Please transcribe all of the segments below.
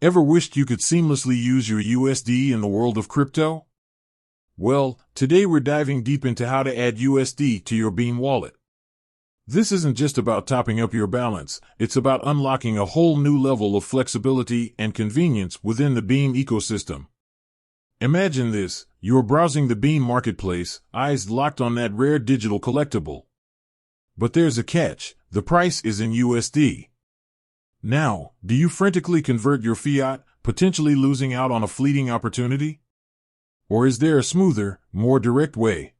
Ever wished you could seamlessly use your USD in the world of crypto? Well, today we're diving deep into how to add USD to your Beam wallet. This isn't just about topping up your balance, it's about unlocking a whole new level of flexibility and convenience within the Beam ecosystem. Imagine this, you're browsing the Beam marketplace, eyes locked on that rare digital collectible. But there's a catch, the price is in USD. Now, do you frantically convert your fiat, potentially losing out on a fleeting opportunity? Or is there a smoother, more direct way?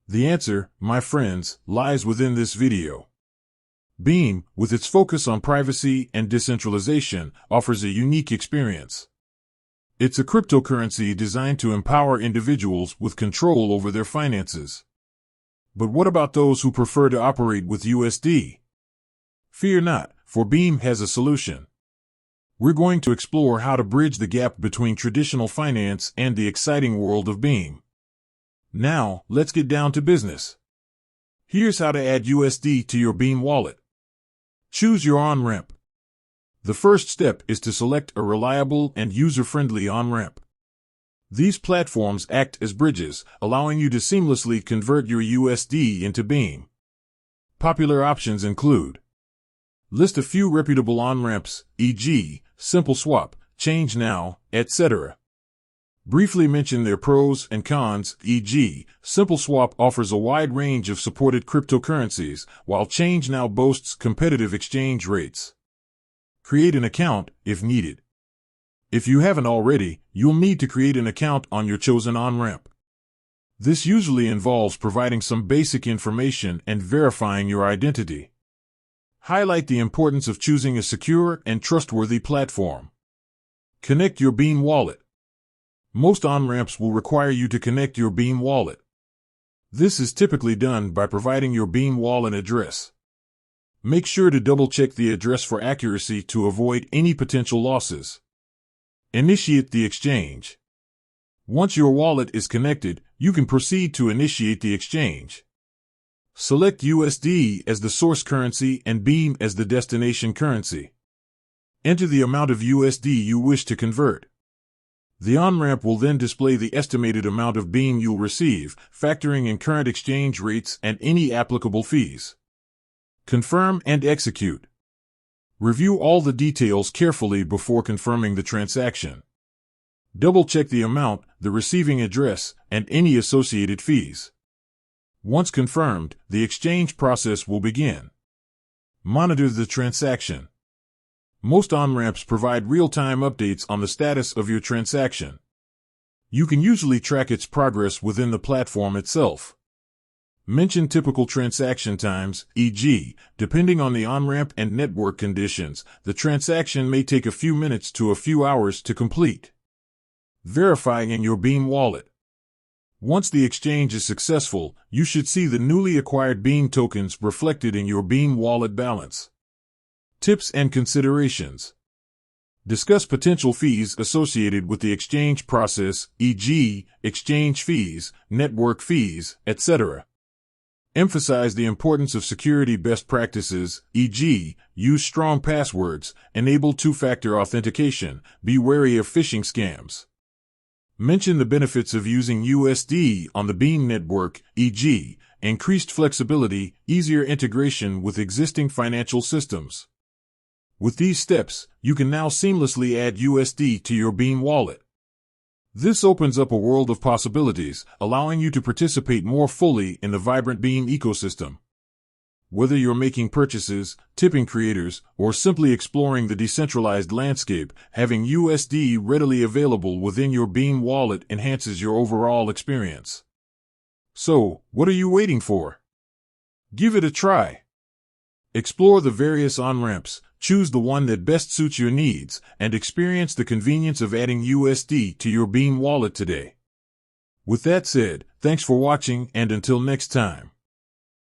The answer, my friends, lies within this video. Beam, with its focus on privacy and decentralization, offers a unique experience. It's a cryptocurrency designed to empower individuals with control over their finances. But what about those who prefer to operate with USD? Fear not, for Beam has a solution. We're going to explore how to bridge the gap between traditional finance and the exciting world of Beam. Now, let's get down to business. Here's how to add USD to your Beam wallet. Choose your on-ramp. The first step is to select a reliable and user-friendly on-ramp. These platforms act as bridges, allowing you to seamlessly convert your USD into Beam. Popular options include: list a few reputable on-ramps, e.g., SimpleSwap, ChangeNow, etc. Briefly mention their pros and cons, e.g., SimpleSwap offers a wide range of supported cryptocurrencies, while ChangeNow boasts competitive exchange rates. Create an account, if needed. If you haven't already, you'll need to create an account on your chosen on-ramp. This usually involves providing some basic information and verifying your identity. Highlight the importance of choosing a secure and trustworthy platform. Connect your Beam wallet. Most on-ramps will require you to connect your Beam wallet. This is typically done by providing your Beam wallet address. Make sure to double-check the address for accuracy to avoid any potential losses. Initiate the exchange. Once your wallet is connected, you can proceed to initiate the exchange. Select USD as the source currency and Beam as the destination currency. Enter the amount of USD you wish to convert. The on-ramp will then display the estimated amount of Beam you'll receive, factoring in current exchange rates and any applicable fees. Confirm and execute. Review all the details carefully before confirming the transaction. Double-check the amount, the receiving address, and any associated fees. Once confirmed, the exchange process will begin. Monitor the transaction. Most on-ramps provide real-time updates on the status of your transaction. You can usually track its progress within the platform itself. Mention typical transaction times, e.g., depending on the on-ramp and network conditions, the transaction may take a few minutes to a few hours to complete. Verifying in your Beam wallet. Once the exchange is successful, you should see the newly acquired Beam tokens reflected in your Beam wallet balance. Tips and considerations. Discuss potential fees associated with the exchange process, e.g., exchange fees, network fees, etc. Emphasize the importance of security best practices, e.g., use strong passwords, enable two-factor authentication, be wary of phishing scams. Mention the benefits of using USD on the Beam network, e.g., increased flexibility, easier integration with existing financial systems. With these steps, you can now seamlessly add USD to your Beam wallet. This opens up a world of possibilities, allowing you to participate more fully in the vibrant Beam ecosystem. Whether you're making purchases, tipping creators, or simply exploring the decentralized landscape, having USD readily available within your Beam wallet enhances your overall experience. So, what are you waiting for? Give it a try. Explore the various on-ramps, choose the one that best suits your needs, and experience the convenience of adding USD to your Beam wallet today. With that said, thanks for watching, and until next time.